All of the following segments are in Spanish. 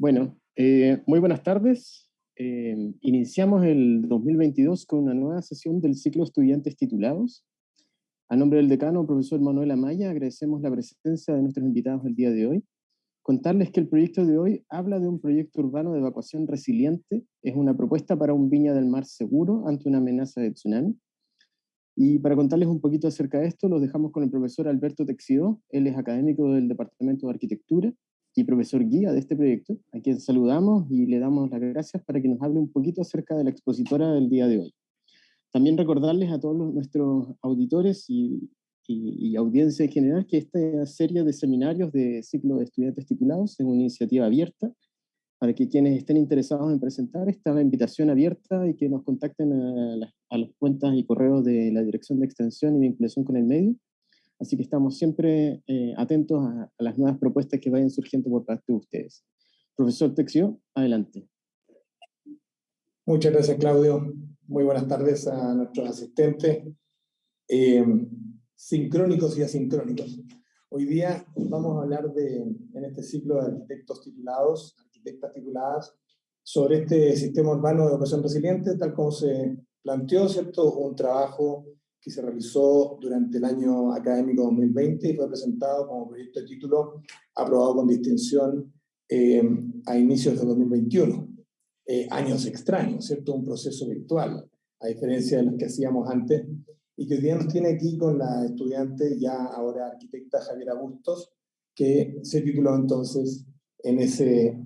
Muy buenas tardes. Iniciamos el 2022 con una nueva sesión del ciclo Estudiantes Titulados. A nombre del decano, profesor Manuel Amaya, agradecemos la presencia de nuestros invitados el día de hoy. Contarles que el proyecto de hoy habla de un proyecto urbano de evacuación resiliente. Es una propuesta para un Viña del Mar seguro ante una amenaza de tsunami. Y para contarles un poquito acerca de esto, los dejamos con el profesor Alberto Texió. Él es académico del Departamento de Arquitectura y profesor guía de este proyecto, a quien saludamos y le damos las gracias para que nos hable un poquito acerca de la expositora del día de hoy. También recordarles a todos nuestros auditores y audiencia en general que esta serie de seminarios de ciclo de estudiantes titulados es una iniciativa abierta para que quienes estén interesados en presentar está la invitación abierta y que nos contacten a las cuentas y correos de la Dirección de Extensión y Vinculación con el Medio. Así que estamos siempre atentos a las nuevas propuestas que vayan surgiendo por parte de ustedes. Profesor Texió, adelante. Muchas gracias, Claudio. Muy buenas tardes a nuestros asistentes, sincrónicos y asincrónicos. Hoy día vamos a hablar en este ciclo de arquitectos titulados, arquitectas tituladas, sobre este sistema urbano de evacuación resiliente, tal como se planteó, ¿cierto? Un trabajo que se realizó durante el año académico 2020 y fue presentado como proyecto de título aprobado con distinción a inicios de 2021. Años extraños, ¿cierto? Un proceso virtual, a diferencia de los que hacíamos antes, y que hoy día nos tiene aquí con la estudiante, ya ahora arquitecta Javiera Bustos, que se tituló entonces en ese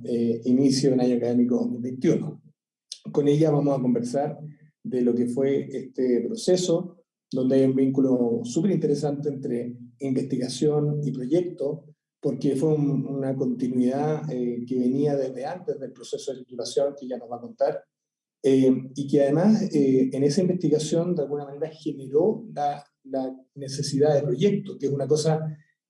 inicio del año académico 2021. Con ella vamos a conversar de lo que fue este proceso, donde hay un vínculo súper interesante entre investigación y proyecto, porque fue una continuidad que venía desde antes del proceso de titulación, que ya nos va a contar, y que además en esa investigación de alguna manera generó la necesidad de proyecto, que es una cosa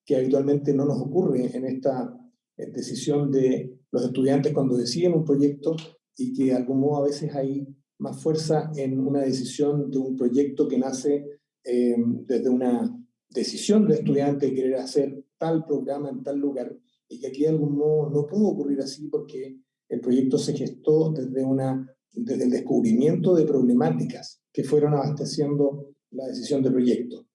que habitualmente no nos ocurre en esta decisión de los estudiantes cuando deciden un proyecto, y que de algún modo a veces hay más fuerza en una decisión de un proyecto que nace desde una decisión de estudiante de querer hacer tal programa en tal lugar, y que aquí de algún modo no pudo ocurrir así porque el proyecto se gestó desde el descubrimiento de problemáticas que fueron abasteciendo la decisión de proyecto.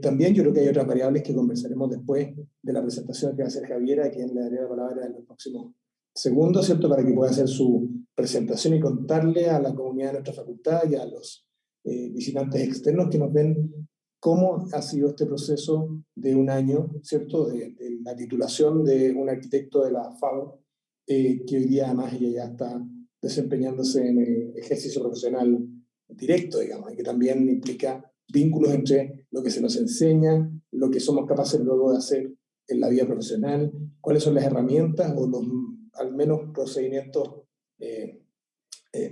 También yo creo que hay otras variables que conversaremos después de la presentación que va a hacer Javiera, a quien le daré la palabra en los próximos segundos, ¿cierto? Para que pueda hacer su presentación y contarle a la comunidad de nuestra facultad y a los visitantes externos que nos ven cómo ha sido este proceso de un año, ¿cierto? De la titulación de un arquitecto de la FAO, que hoy día además ella ya está desempeñándose en el ejercicio profesional directo, digamos, y que también implica vínculos entre lo que se nos enseña, lo que somos capaces luego de hacer en la vida profesional, cuáles son las herramientas o los, al menos, procedimientos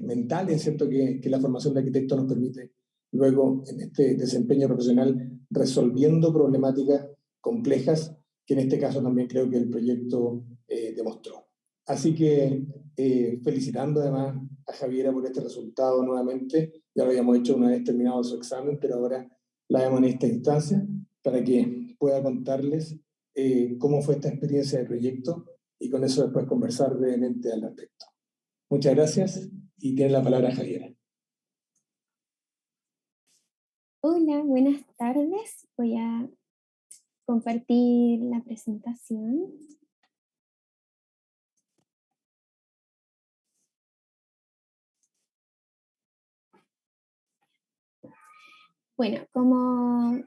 mentales, ¿cierto? Que la formación de arquitecto nos permite luego en este desempeño profesional, resolviendo problemáticas complejas, que en este caso también creo que el proyecto demostró. Así que felicitando además a Javiera por este resultado nuevamente. Ya lo habíamos hecho una vez terminado su examen, pero ahora la vemos en esta instancia para que pueda contarles cómo fue esta experiencia de proyecto, y con eso después conversar brevemente al respecto. Muchas gracias y tiene la palabra Javiera. Hola, buenas tardes. Voy a compartir la presentación. Bueno, como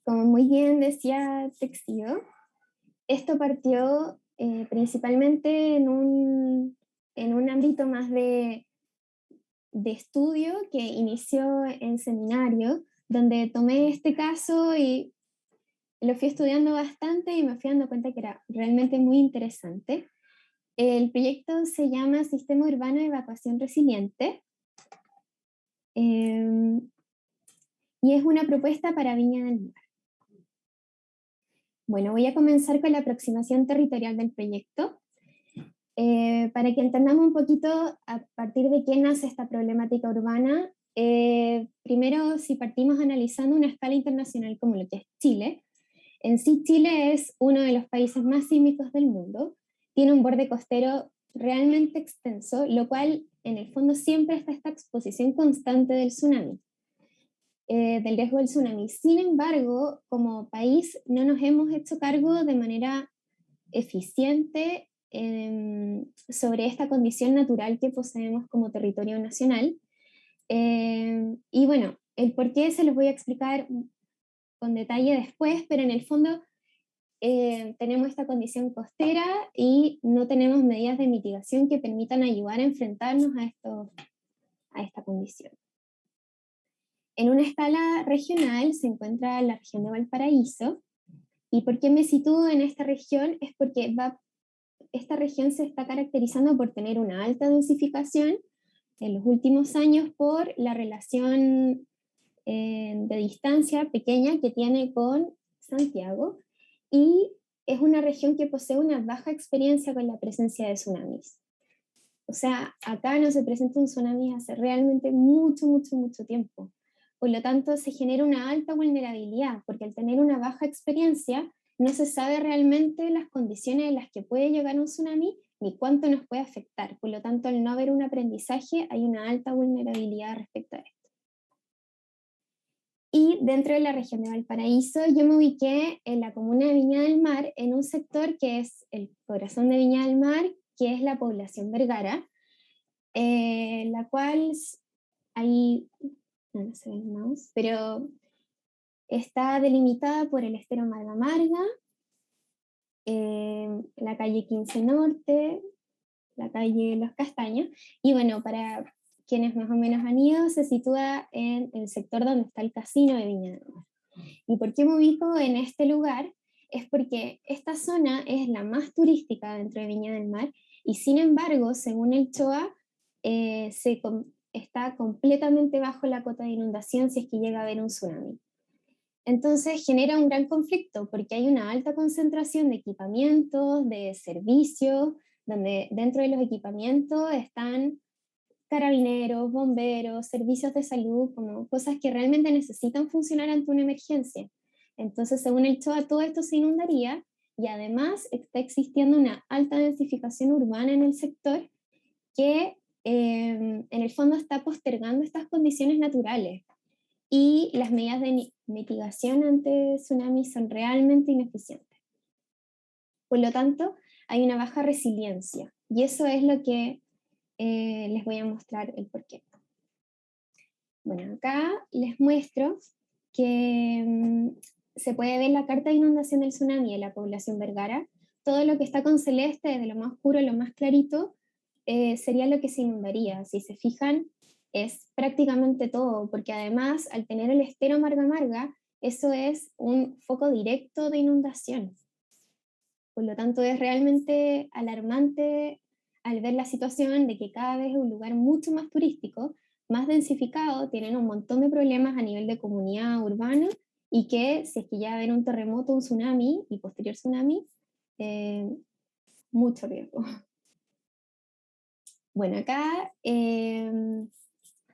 muy bien decía Texió, esto partió principalmente en un ámbito más de estudio que inició en seminario, donde tomé este caso y lo fui estudiando bastante y me fui dando cuenta que era realmente muy interesante. El proyecto se llama Sistema Urbano de Evacuación Resiliente y es una propuesta para Viña del Mar. Bueno, voy a comenzar con la aproximación territorial del proyecto. Para que entendamos un poquito a partir de qué nace esta problemática urbana, primero, si partimos analizando una escala internacional como lo que es Chile, en sí Chile es uno de los países más sísmicos del mundo, tiene un borde costero realmente extenso, lo cual en el fondo siempre está esta exposición constante del tsunami, del riesgo del tsunami. Sin embargo, como país no nos hemos hecho cargo de manera eficiente sobre esta condición natural que poseemos como territorio nacional. Y bueno, el por qué se los voy a explicar con detalle después, pero en el fondo tenemos esta condición costera y no tenemos medidas de mitigación que permitan ayudar a enfrentarnos a esta condición. En una escala regional se encuentra la región de Valparaíso. ¿Y por qué me sitúo en esta región? Es porque esta región se está caracterizando por tener una alta densificación en los últimos años por la relación de distancia pequeña que tiene con Santiago, y es una región que posee una baja experiencia con la presencia de tsunamis. O sea, acá no se presenta un tsunami hace realmente mucho, mucho, mucho tiempo. Por lo tanto, se genera una alta vulnerabilidad, porque al tener una baja experiencia, no se sabe realmente las condiciones en las que puede llegar un tsunami ni cuánto nos puede afectar. Por lo tanto, al no haber un aprendizaje, hay una alta vulnerabilidad respecto a esto. Y dentro de la región de Valparaíso, yo me ubiqué en la comuna de Viña del Mar, en un sector que es el corazón de Viña del Mar, que es la población Vergara, la cual ahí, no se ve el mouse, pero está delimitada por el estero Marga Marga, la calle 15 Norte, la calle Los Castaños, y bueno, para quienes más o menos han ido, se sitúa en el sector donde está el casino de Viña del Mar. ¿Y por qué me ubico en este lugar? Es porque esta zona es la más turística dentro de Viña del Mar, y sin embargo, según el CHOA, está completamente bajo la cota de inundación si es que llega a haber un tsunami. Entonces genera un gran conflicto porque hay una alta concentración de equipamientos, de servicios, donde dentro de los equipamientos están carabineros, bomberos, servicios de salud, como cosas que realmente necesitan funcionar ante una emergencia. Entonces, según el CHOA, todo esto se inundaría, y además está existiendo una alta densificación urbana en el sector que en el fondo está postergando estas condiciones naturales, y las medidas de mitigación ante tsunamis son realmente ineficientes. Por lo tanto, hay una baja resiliencia, y eso es lo que les voy a mostrar el porqué. Bueno, acá les muestro que se puede ver la carta de inundación del tsunami en la población Vergara. Todo lo que está con celeste, desde lo más oscuro a lo más clarito, sería lo que se inundaría. Si se fijan, es prácticamente todo, porque además, al tener el estero Marga Marga, eso es un foco directo de inundación. Por lo tanto, es realmente alarmante al ver la situación de que cada vez es un lugar mucho más turístico, más densificado, tienen un montón de problemas a nivel de comunidad urbana, y que si es que ya va a haber un terremoto, un tsunami y posterior tsunami, mucho riesgo. Bueno, acá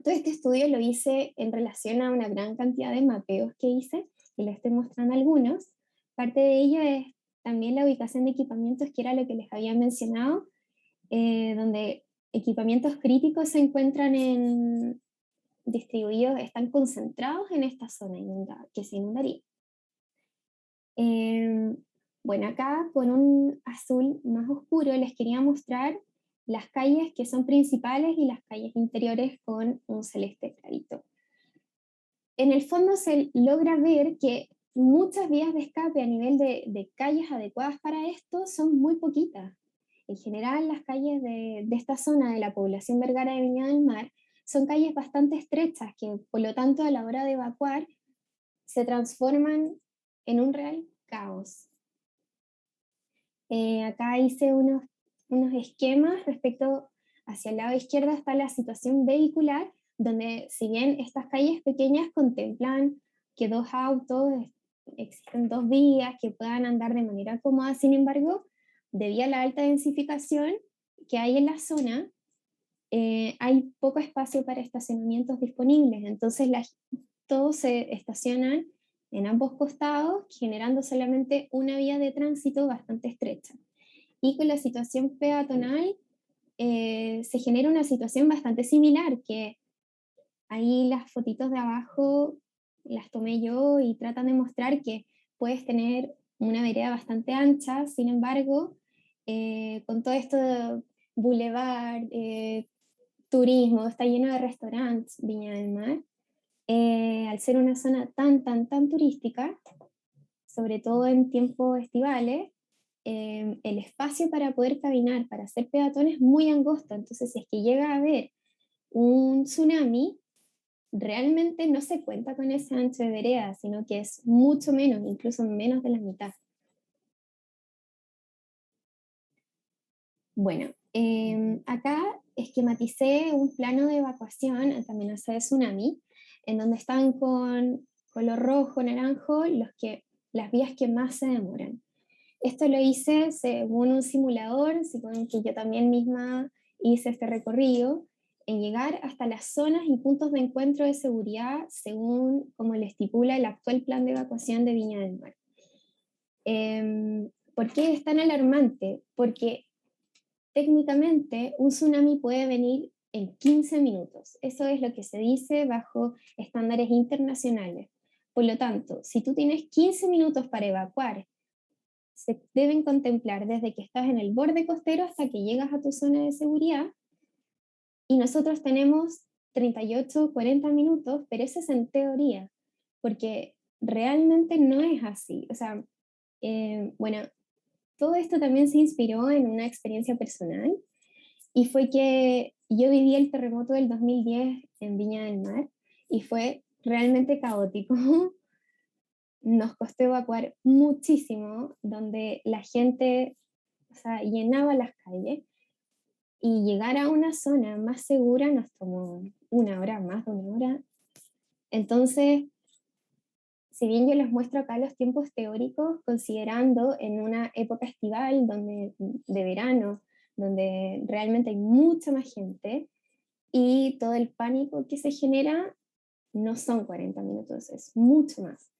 todo este estudio lo hice en relación a una gran cantidad de mapeos que hice, y les estoy mostrando algunos. Parte de ello es también la ubicación de equipamientos, que era lo que les había mencionado, donde equipamientos críticos se encuentran distribuidos, están concentrados en esta zona inundada, que se inundaría. Bueno, acá con un azul más oscuro les quería mostrar las calles que son principales y las calles interiores con un celeste clarito. En el fondo se logra ver que muchas vías de escape a nivel de calles adecuadas para esto son muy poquitas. En general, las calles de esta zona de la población Vergara de Viña del Mar son calles bastante estrechas, que por lo tanto a la hora de evacuar se transforman en un real caos. Acá hice unos esquemas respecto, hacia el lado izquierdo está la situación vehicular, donde si bien estas calles pequeñas contemplan que dos autos, existen dos vías que puedan andar de manera cómoda, sin embargo, debido a la alta densificación que hay en la zona, hay poco espacio para estacionamientos disponibles, entonces todos se estacionan en ambos costados, generando solamente una vía de tránsito bastante estrecha. Y con la situación peatonal se genera una situación bastante similar, que ahí las fotitos de abajo las tomé yo y tratan de mostrar que puedes tener una vereda bastante ancha, sin embargo, con todo esto de boulevard, turismo, está lleno de restaurantes, Viña del Mar, al ser una zona tan turística, sobre todo en tiempos estivales, el espacio para poder caminar, para hacer peatones es muy angosto, entonces si es que llega a haber un tsunami, realmente no se cuenta con ese ancho de vereda, sino que es mucho menos, incluso menos de la mitad. Bueno, acá esquematicé un plano de evacuación ante amenaza de tsunami, en donde están con color rojo, naranjo, las vías que más se demoran. Esto lo hice según un simulador, según que yo también misma hice este recorrido, en llegar hasta las zonas y puntos de encuentro de seguridad según como le estipula el actual plan de evacuación de Viña del Mar. ¿Por qué es tan alarmante? Porque técnicamente un tsunami puede venir en 15 minutos. Eso es lo que se dice bajo estándares internacionales. Por lo tanto, si tú tienes 15 minutos para evacuar, se deben contemplar desde que estás en el borde costero hasta que llegas a tu zona de seguridad, y nosotros tenemos 38, 40 minutos, pero eso es en teoría, porque realmente no es así. O sea, bueno, todo esto también se inspiró en una experiencia personal, y fue que yo viví el terremoto del 2010 en Viña del Mar, y fue realmente caótico. Nos costó evacuar muchísimo, donde la gente, o sea, llenaba las calles, y llegar a una zona más segura nos tomó una hora, más de una hora. Entonces, si bien yo les muestro acá los tiempos teóricos, considerando en una época estival, de verano, donde realmente hay mucha más gente, y todo el pánico que se genera, no son 40 minutos, es mucho más.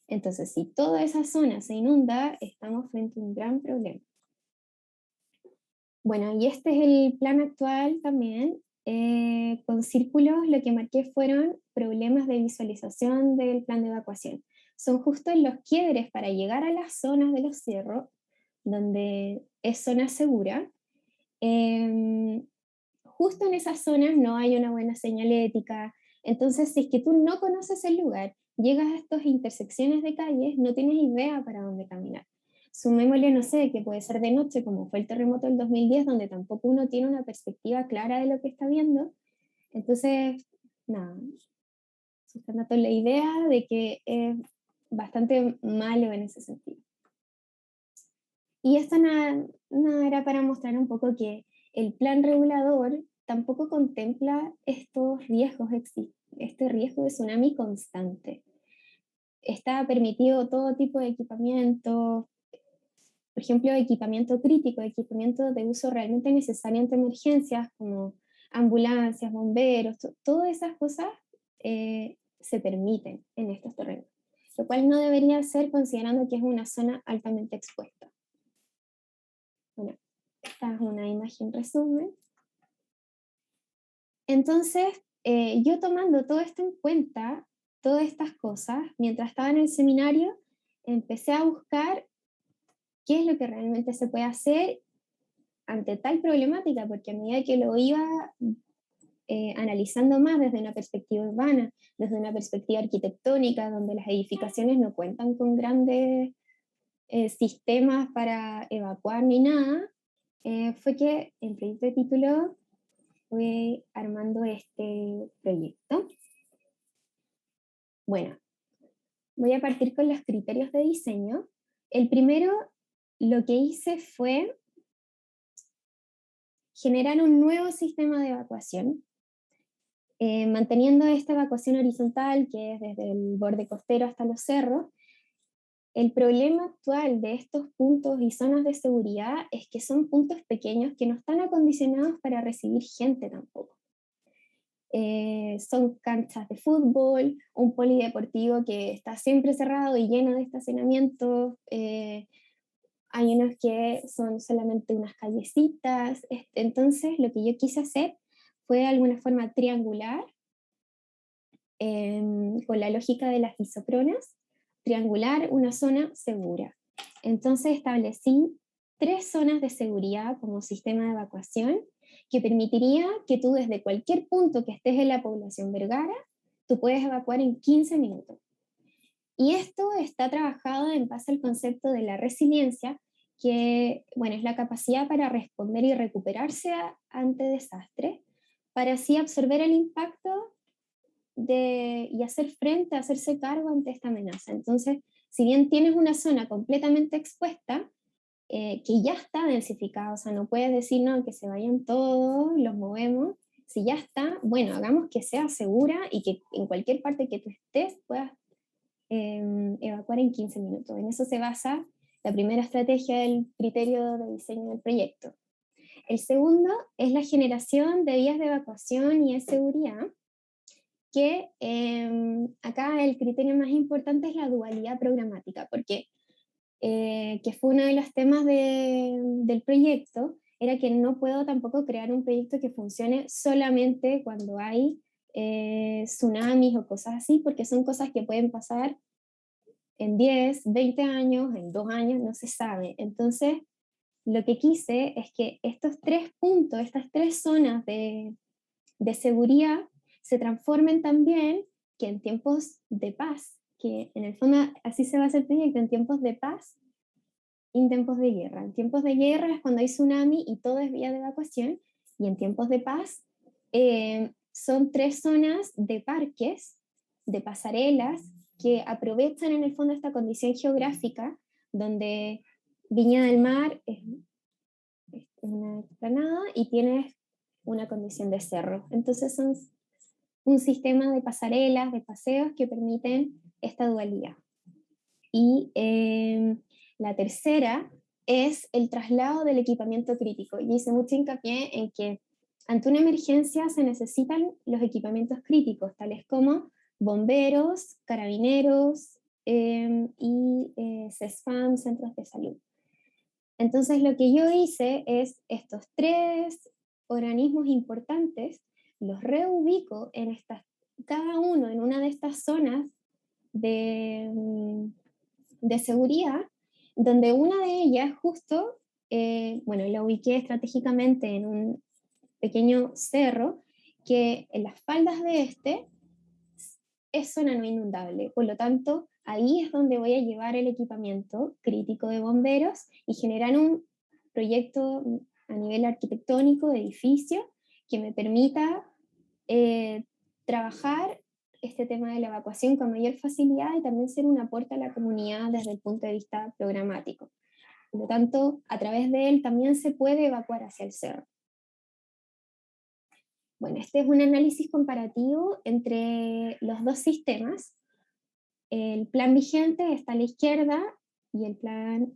Entonces, si toda esa zona se inunda, estamos frente a un gran problema. Bueno, y este es el plan actual también. Con círculos lo que marqué fueron problemas de visualización del plan de evacuación. Son justo en los quiebres para llegar a las zonas de los cerros, donde es zona segura. Justo en esas zonas no hay una buena señalética. Entonces, si es que tú no conoces el lugar, llegas a estas intersecciones de calles, no tienes idea para dónde caminar. Sumémosle, no sé, que puede ser de noche, como fue el terremoto del 2010, donde tampoco uno tiene una perspectiva clara de lo que está viendo. Entonces, nada, sustentando la idea de que es bastante malo en ese sentido. Y esto nada era para mostrar un poco que el plan regulador tampoco contempla estos riesgos, este riesgo de tsunami constante. Está permitido todo tipo de equipamiento, por ejemplo, equipamiento crítico, equipamiento de uso realmente necesario ante emergencias, como ambulancias, bomberos, todas esas cosas se permiten en estos terrenos, lo cual no debería ser considerando que es una zona altamente expuesta. Bueno, esta es una imagen resumen. Entonces, yo tomando todo esto en cuenta, todas estas cosas, mientras estaba en el seminario, empecé a buscar qué es lo que realmente se puede hacer ante tal problemática, porque a medida que lo iba analizando más desde una perspectiva urbana, desde una perspectiva arquitectónica, donde las edificaciones no cuentan con grandes sistemas para evacuar ni nada, fue que el proyecto de título fue armando este proyecto. Bueno, voy a partir con los criterios de diseño. El primero, lo que hice fue generar un nuevo sistema de evacuación, manteniendo esta evacuación horizontal, que es desde el borde costero hasta los cerros. El problema actual de estos puntos y zonas de seguridad es que son puntos pequeños que no están acondicionados para recibir gente tampoco. Son canchas de fútbol, un polideportivo que está siempre cerrado y lleno de estacionamientos, hay unos que son solamente unas callecitas. Entonces lo que yo quise hacer fue de alguna forma triangular, con la lógica de las isopronas, triangular una zona segura. Entonces establecí 3 zonas de seguridad como sistema de evacuación que permitiría que tú desde cualquier punto que estés en la población Vergara, tú puedes evacuar en 15 minutos. Y esto está trabajado en base al concepto de la resiliencia, que bueno, es la capacidad para responder y recuperarse ante desastres, para así absorber el impacto y hacer frente, hacerse cargo ante esta amenaza. Entonces, si bien tienes una zona completamente expuesta, que ya está densificada, o sea, no puedes decir, no, que se vayan todos, los movemos. Si ya está, bueno, hagamos que sea segura y que en cualquier parte que tú estés puedas evacuar en 15 minutos. En eso se basa la primera estrategia del criterio de diseño del proyecto. El segundo es la generación de vías de evacuación y de seguridad, que acá el criterio más importante es la dualidad programática, porque que fue uno de los temas del proyecto, era que no puedo tampoco crear un proyecto que funcione solamente cuando hay tsunamis o cosas así, porque son cosas que pueden pasar en 10, 20 años, en 2 años, no se sabe. Entonces, lo que quise es que estos 3 puntos, estas 3 zonas de seguridad, se transformen también que en tiempos de paz, que en el fondo así se va a hacer el proyecto, en tiempos de paz y en tiempos de guerra. En tiempos de guerra es cuando hay tsunami y todo es vía de evacuación, y en tiempos de paz son 3 zonas de parques, de pasarelas, que aprovechan en el fondo esta condición geográfica, donde Viña del Mar es una explanada y tienes una condición de cerro. Entonces son un sistema de pasarelas, de paseos que permiten esta dualidad. Y la tercera es el traslado del equipamiento crítico. Y hice mucho hincapié en que ante una emergencia se necesitan los equipamientos críticos, tales como bomberos, carabineros y CESFAM, centros de salud. Entonces lo que yo hice es estos 3 organismos importantes, los reubico en cada uno en una de estas zonas de seguridad, donde una de ellas justo, bueno, la ubiqué estratégicamente en un pequeño cerro que en las faldas de este es zona no inundable. Por lo tanto, ahí es donde voy a llevar el equipamiento crítico de bomberos y generar un proyecto a nivel arquitectónico de edificio que me permita trabajar este tema de la evacuación con mayor facilidad y también ser un aporte a la comunidad desde el punto de vista programático. Por lo tanto, a través de él también se puede evacuar hacia el cerro. Bueno, este es un análisis comparativo entre los 2 sistemas. El plan vigente está a la izquierda y el plan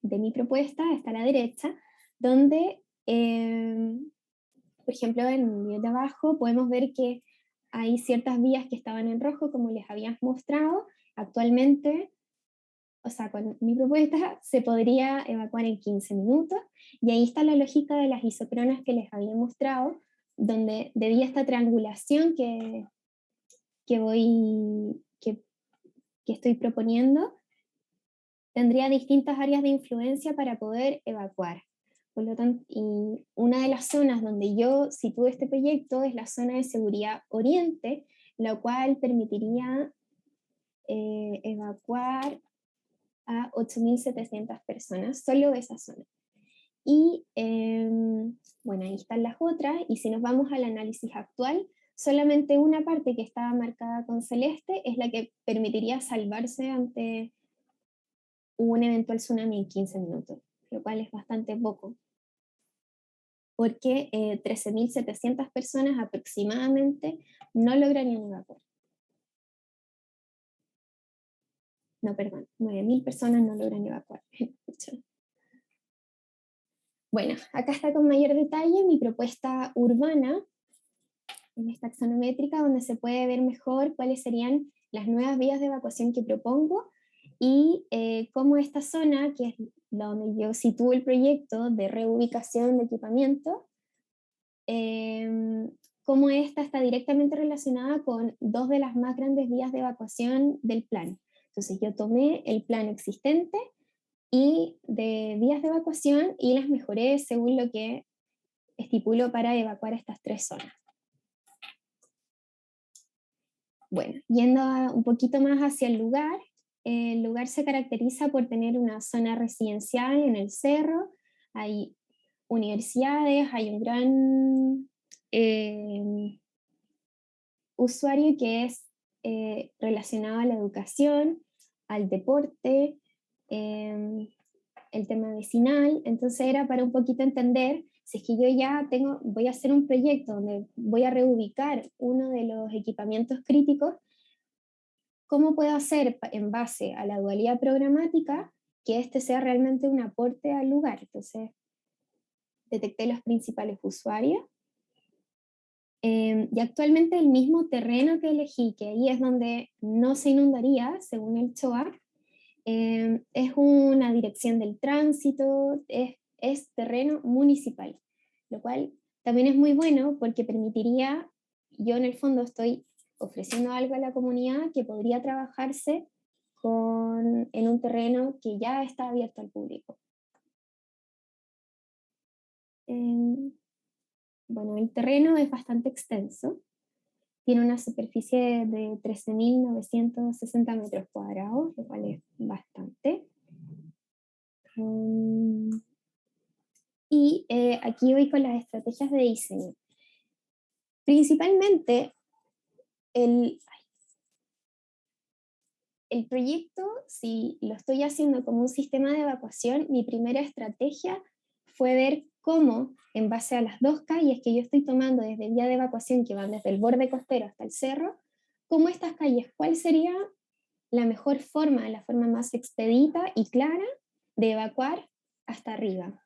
de mi propuesta está a la derecha, donde, por ejemplo, en el nivel de abajo podemos ver que hay ciertas vías que estaban en rojo, como les habíamos mostrado. Actualmente, o sea, con mi propuesta se podría evacuar en 15 minutos, y ahí está la lógica de las isocronas que les había mostrado, donde debido a esta triangulación que estoy proponiendo, tendría distintas áreas de influencia para poder evacuar. Por lo tanto, y una de las zonas donde yo sitúo este proyecto es la zona de seguridad oriente, la cual permitiría evacuar a 8.700 personas, solo esa zona. Y bueno, ahí están las otras, y si nos vamos al análisis actual, solamente una parte que estaba marcada con celeste es la que permitiría salvarse ante un eventual tsunami en 15 minutos, lo cual es bastante poco, porque 13.700 personas aproximadamente no lograrían evacuar. No, perdón, 9.000 personas no logran evacuar. Bueno, acá está con mayor detalle mi propuesta urbana en esta taxonométrica, donde se puede ver mejor cuáles serían las nuevas vías de evacuación que propongo y cómo esta zona, que es donde yo sitúo el proyecto de reubicación de equipamiento, cómo esta está directamente relacionada con dos de las más grandes vías de evacuación del plan. Entonces yo tomé el plan existente y de vías de evacuación y las mejoré según lo que estipuló para evacuar estas tres zonas. Bueno, yendo un poquito más hacia el lugar se caracteriza por tener una zona residencial en el cerro, hay universidades, hay un gran usuario que es relacionado a la educación, al deporte, el tema vecinal. Entonces era para un poquito entender si es que yo ya voy a hacer un proyecto donde voy a reubicar uno de los equipamientos críticos, ¿cómo puedo hacer en base a la dualidad programática que este sea realmente un aporte al lugar? Entonces detecté los principales usuarios. Y actualmente el mismo terreno que elegí, que ahí es donde no se inundaría, según el CHOA, es una dirección del tránsito, es terreno municipal, lo cual también es muy bueno porque permitiría, yo en el fondo estoy ofreciendo algo a la comunidad que podría trabajarse en un terreno que ya está abierto al público. Bueno, el terreno es bastante extenso, tiene una superficie de 13.960 metros cuadrados, lo cual es bastante. Y aquí voy con las estrategias de diseño. Principalmente, el proyecto, si lo estoy haciendo como un sistema de evacuación, mi primera estrategia fue ver cómo, en base a las dos calles que yo estoy tomando desde vía de evacuación, que van desde el borde costero hasta el cerro, cómo estas calles, cuál sería la mejor forma, la forma más expedita y clara de evacuar hasta arriba.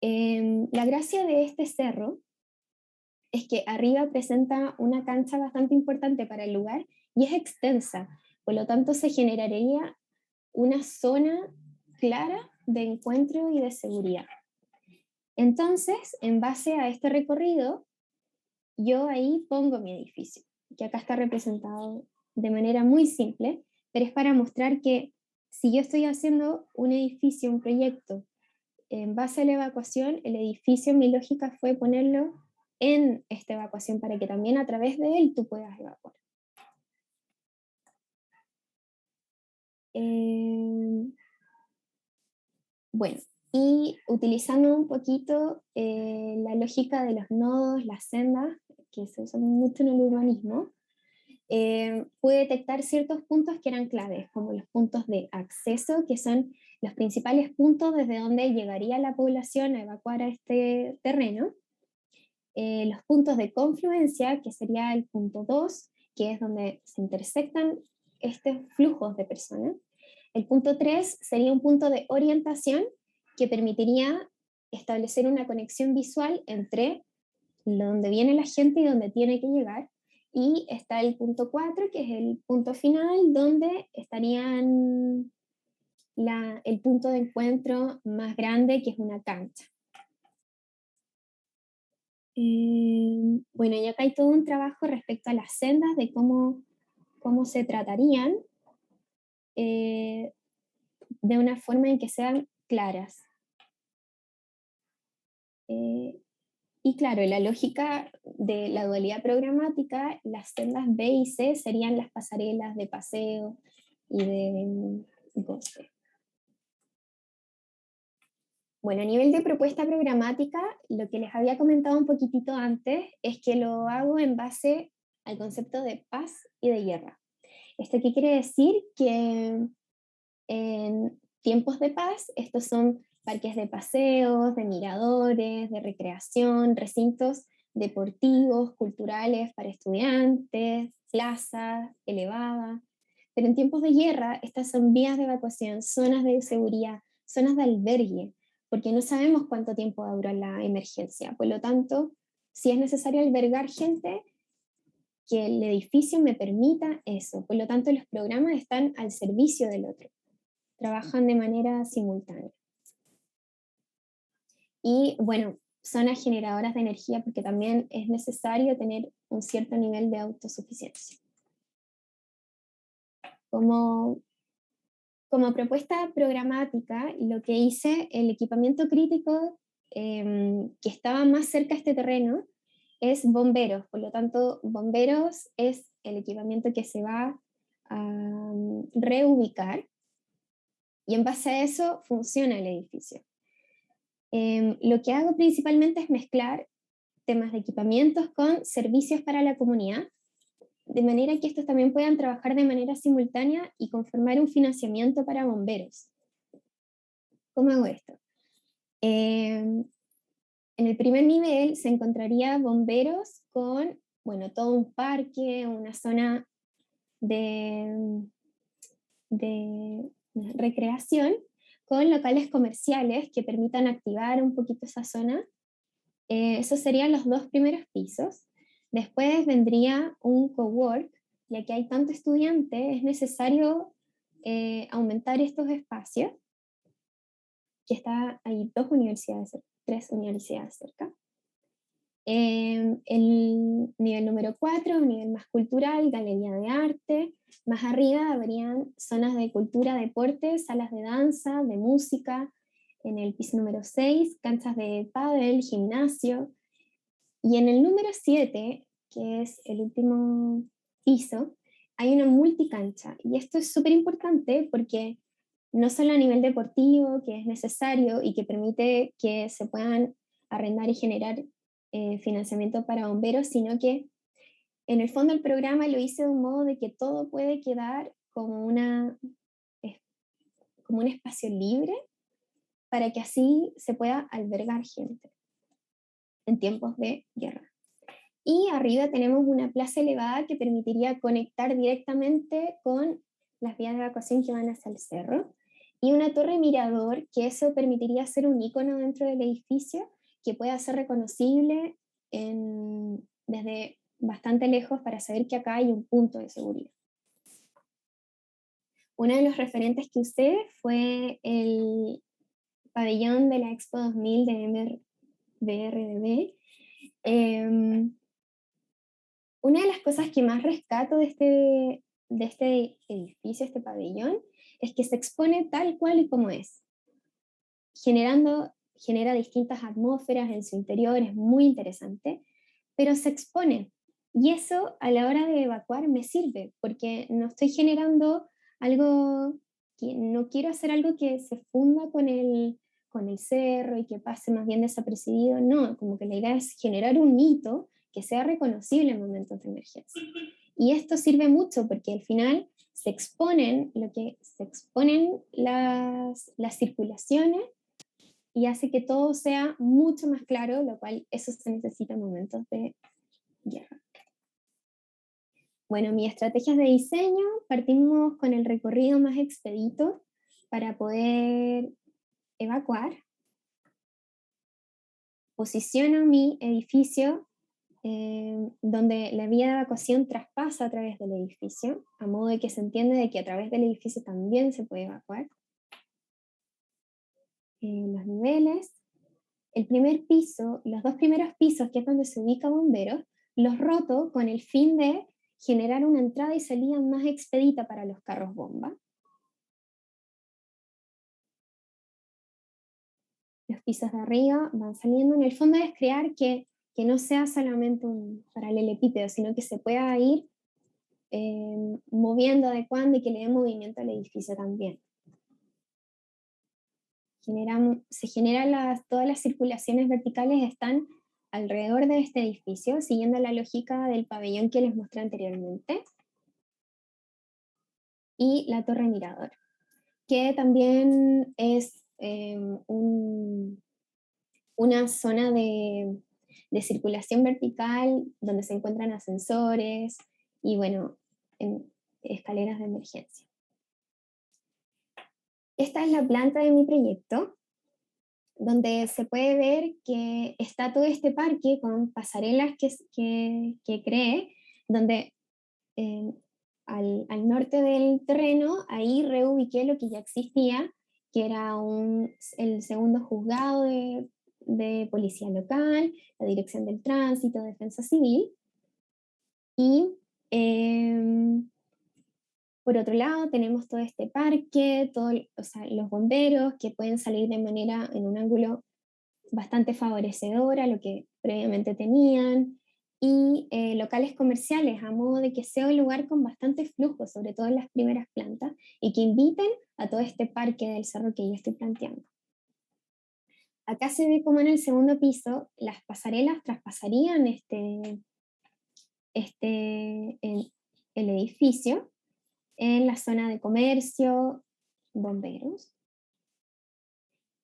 La gracia de este cerro es que arriba presenta una cancha bastante importante para el lugar y es extensa, por lo tanto se generaría una zona clara de encuentro y de seguridad. Entonces, en base a este recorrido, yo ahí pongo mi edificio, que acá está representado de manera muy simple, pero es para mostrar que si yo estoy haciendo un edificio, un proyecto, en base a la evacuación, el edificio, mi lógica fue ponerlo en esta evacuación para que también a través de él tú puedas evacuar. Bueno, y utilizando un poquito la lógica de los nodos, las sendas, que se usan mucho en el urbanismo, pude detectar ciertos puntos que eran claves, como los puntos de acceso, que son los principales puntos desde donde llegaría la población a evacuar a este terreno. Los puntos de confluencia, que sería el punto 2, que es donde se intersectan estos flujos de personas. El punto 3 sería un punto de orientación que permitiría establecer una conexión visual entre donde viene la gente y donde tiene que llegar. Y está el punto 4, que es el punto final, donde estarían el punto de encuentro más grande, que es una cancha. Bueno, y acá hay todo un trabajo respecto a las sendas, de cómo se tratarían de una forma en que sean claras. Y claro, la lógica de la dualidad programática, las sendas B y C serían las pasarelas de paseo y de goce. Bueno, a nivel de propuesta programática, lo que les había comentado un poquitito antes es que lo hago en base al concepto de paz y de guerra. ¿Esto qué quiere decir? Que en tiempos de paz, estos son parques de paseos, de miradores, de recreación, recintos deportivos, culturales para estudiantes, plazas elevadas. Pero en tiempos de guerra, estas son vías de evacuación, zonas de seguridad, zonas de albergue, porque no sabemos cuánto tiempo va a durar la emergencia. Por lo tanto, si es necesario albergar gente, que el edificio me permita eso. Por lo tanto, los programas están al servicio del otro, trabajan de manera simultánea. y bueno, zonas generadoras de energía, porque también es necesario tener un cierto nivel de autosuficiencia. Como propuesta programática, lo que hice, el equipamiento crítico que estaba más cerca a este terreno es bomberos, por lo tanto, bomberos es el equipamiento que se va a reubicar, y en base a eso funciona el edificio. Lo que hago principalmente es mezclar temas de equipamientos con servicios para la comunidad, de manera que estos también puedan trabajar de manera simultánea y conformar un financiamiento para bomberos. ¿Cómo hago esto? En el primer nivel se encontraría bomberos con, bueno, todo un parque, una zona de recreación, con locales comerciales que permitan activar un poquito esa zona. Esos serían los 2 primeros pisos. Después vendría un cowork, ya que hay tanto estudiante, es necesario aumentar estos espacios, que hay 2 universidades, 3 universidades cerca. El nivel número 4, un nivel más cultural, galería de arte. Más arriba habrían zonas de cultura, deporte, salas de danza, de música. En el piso número 6, canchas de pádel, gimnasio. Y en el número 7, que es el último piso, hay una multicancha. Y esto es súper importante porque no solo a nivel deportivo, que es necesario y que permite que se puedan arrendar y generar financiamiento para bomberos, sino que en el fondo el programa lo hice de un modo de que todo puede quedar como como un espacio libre para que así se pueda albergar gente en tiempos de guerra. Y arriba tenemos una plaza elevada que permitiría conectar directamente con las vías de evacuación que van hacia el cerro, y una torre mirador, que eso permitiría ser un icono dentro del edificio que pueda ser reconocible desde bastante lejos para saber que acá hay un punto de seguridad. Uno de los referentes que usé fue el pabellón de la Expo 2000 de BRDB. Una de las cosas que más rescato de este edificio, este pabellón, es que se expone tal cual y como es, genera distintas atmósferas en su interior, es muy interesante, pero se expone. Y eso a la hora de evacuar me sirve, porque no estoy generando algo, no quiero hacer algo que se funda con el cerro y que pase más bien desapercibido, no, como que la idea es generar un hito que sea reconocible en momentos de emergencia. Y esto sirve mucho porque al final se exponen las circulaciones, y hace que todo sea mucho más claro, lo cual eso se necesita en momentos de guerra. Bueno, mis estrategias de diseño, partimos con el recorrido más expedito para poder evacuar. Posiciono mi edificio donde la vía de evacuación traspasa a través del edificio, a modo de que se entiende de que a través del edificio también se puede evacuar. Los niveles, el primer piso, los 2 primeros pisos, que es donde se ubica bomberos, los roto con el fin de generar una entrada y salida más expedita para los carros bomba. Los pisos de arriba van saliendo. En el fondo es crear que no sea solamente un paralelepípedo, sino que se pueda ir moviendo, adecuando, y que le dé movimiento al edificio también. Todas las circulaciones verticales están alrededor de este edificio, siguiendo la lógica del pabellón que les mostré anteriormente. Y la torre mirador, que también es una zona de circulación vertical donde se encuentran ascensores y, bueno, escaleras de emergencia. Esta es la planta de mi proyecto, donde se puede ver que está todo este parque con pasarelas que creé, donde al norte del terreno, ahí reubiqué lo que ya existía, que era el segundo juzgado de policía local, la dirección del tránsito, defensa civil. Y por otro lado tenemos todo este parque, o sea, los bomberos que pueden salir de manera en un ángulo bastante favorecedor a lo que previamente tenían, y locales comerciales a modo de que sea un lugar con bastante flujo, sobre todo en las primeras plantas, y que inviten a todo este parque del cerro que yo estoy planteando. Acá se ve como en el segundo piso las pasarelas traspasarían el edificio en la zona de comercio, bomberos,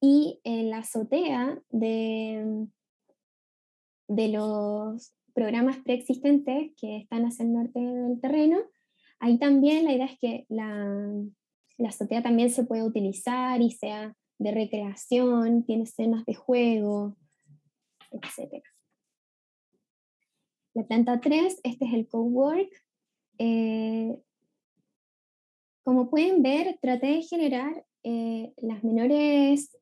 y en la azotea de los programas preexistentes que están hacia el norte del terreno. Ahí también la idea es que la azotea también se puede utilizar y sea de recreación, tiene escenas de juego, etc. La planta 3, este es el cowork. Como pueden ver, traté de generar las menores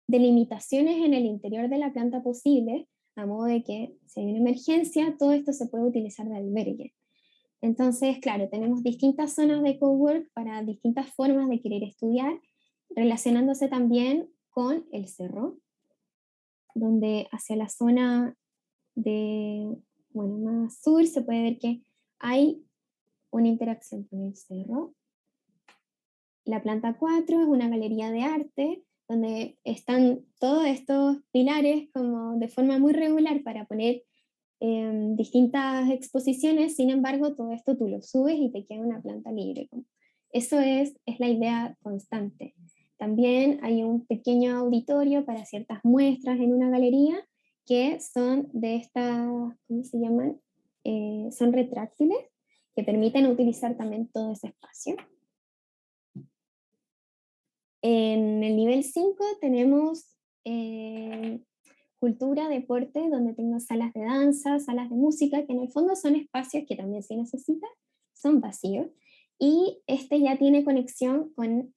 delimitaciones en el interior de la planta posible, a modo de que si hay una emergencia, todo esto se puede utilizar de albergue. Entonces, claro, tenemos distintas zonas de cowork para distintas formas de querer estudiar, relacionándose también con el cerro, donde hacia la zona más sur se puede ver que hay una interacción con el cerro. La planta 4 es una galería de arte donde están todos estos pilares como de forma muy regular para poner distintas exposiciones. Sin embargo, todo esto tú lo subes y te queda una planta libre. Eso es la idea constante. También hay un pequeño auditorio para ciertas muestras en una galería que son de estas, ¿cómo se llaman? Son retráctiles que permiten utilizar también todo ese espacio. En el nivel 5 tenemos cultura, deporte, donde tengo salas de danza, salas de música, que en el fondo son espacios que también se necesitan, son vacíos, y este ya tiene conexión con,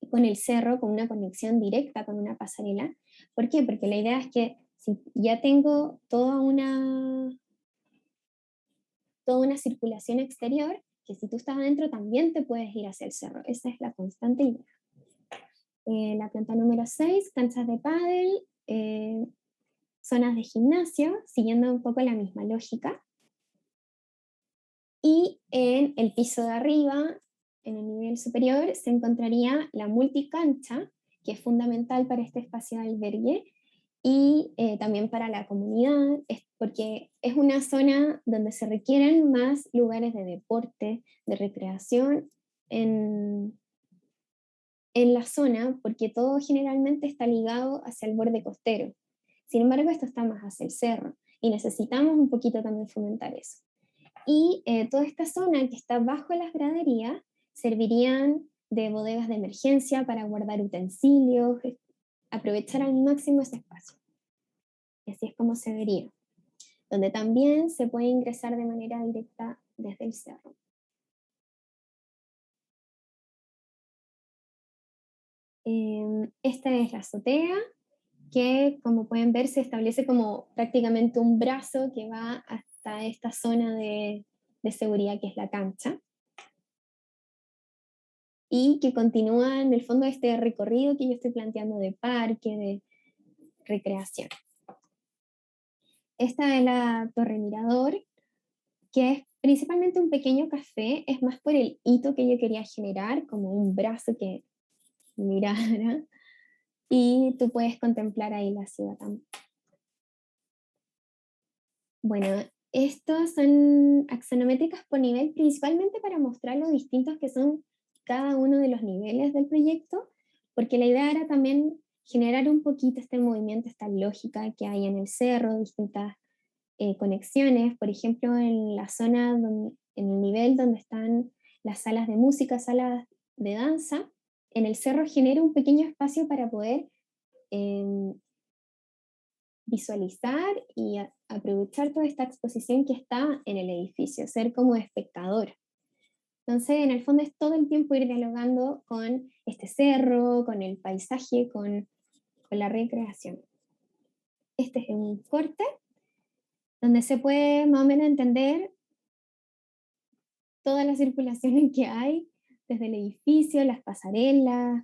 con el cerro, con una conexión directa con una pasarela. ¿Por qué? Porque la idea es que si ya tengo toda una circulación exterior, que si tú estás adentro también te puedes ir hacia el cerro. Esa es la constante idea. La planta número 6, canchas de pádel, zonas de gimnasio, siguiendo un poco la misma lógica. Y en el piso de arriba, en el nivel superior, se encontraría la multicancha, que es fundamental para este espacio de albergue, y también para la comunidad, porque es una zona donde se requieren más lugares de deporte, de recreación en la zona, porque todo generalmente está ligado hacia el borde costero. Sin embargo, esto está más hacia el cerro, y necesitamos un poquito también fomentar eso. Y toda esta zona que está bajo las graderías servirían de bodegas de emergencia para guardar utensilios, aprovechar al máximo ese espacio. Y así es como se vería, donde también se puede ingresar de manera directa desde el cerro. Esta es la azotea, que como pueden ver se establece como prácticamente un brazo que va hasta esta zona de seguridad que es la cancha, y que continúa en el fondo este recorrido que yo estoy planteando de parque, de recreación. Esta es la Torre Mirador, que es principalmente un pequeño café, es más por el hito que yo quería generar, como un brazo que mirara, y tú puedes contemplar ahí la ciudad también. Bueno, estos son axonométricas por nivel, principalmente para mostrar lo distintos que son cada uno de los niveles del proyecto, porque la idea era también generar un poquito este movimiento, esta lógica que hay en el cerro, distintas conexiones. Por ejemplo, en la zona, en el nivel donde están las salas de música, salas de danza, en el cerro genera un pequeño espacio para poder visualizar y aprovechar toda esta exposición que está en el edificio, ser como espectador. Entonces, en el fondo es todo el tiempo ir dialogando con este cerro, con el paisaje, con la recreación. Este es un corte donde se puede más o menos entender todas las circulaciones que hay desde el edificio, las pasarelas.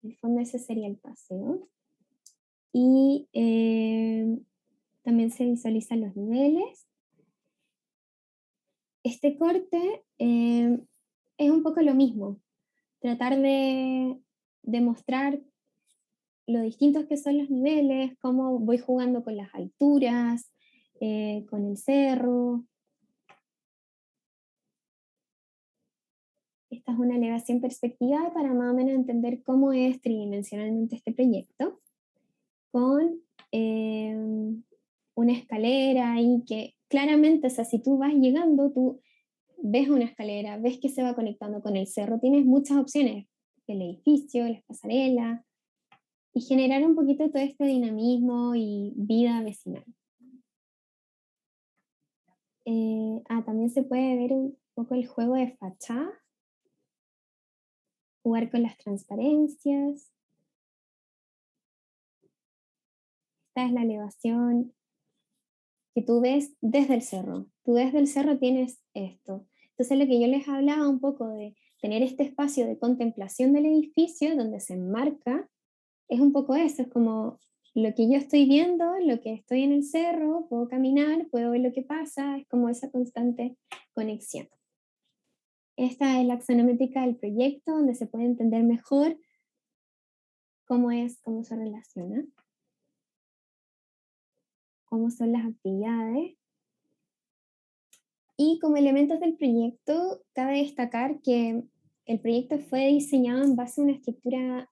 En el fondo ese sería el paseo. Y también se visualizan los niveles. Este corte es un poco lo mismo, tratar de mostrar lo distintos que son los niveles, cómo voy jugando con las alturas, con el cerro. Esta es una elevación perspectiva para más o menos entender cómo es tridimensionalmente este proyecto, con una escalera ahí que claramente, o sea, si tú vas llegando, tú ves una escalera, ves que se va conectando con el cerro, tienes muchas opciones, el edificio, las pasarelas, y generar un poquito todo este dinamismo y vida vecinal. También se puede ver un poco el juego de fachada, jugar con las transparencias. Esta es la elevación que tú ves desde el cerro. Tú desde el cerro tienes esto. Entonces lo que yo les hablaba un poco de tener este espacio de contemplación del edificio donde se enmarca, es un poco eso, es como lo que yo estoy viendo, lo que estoy en el cerro, puedo caminar, puedo ver lo que pasa, es como esa constante conexión. Esta es la axonométrica del proyecto, donde se puede entender mejor cómo se relaciona, cómo son las actividades. Y como elementos del proyecto, cabe destacar que el proyecto fue diseñado en base a una estructura,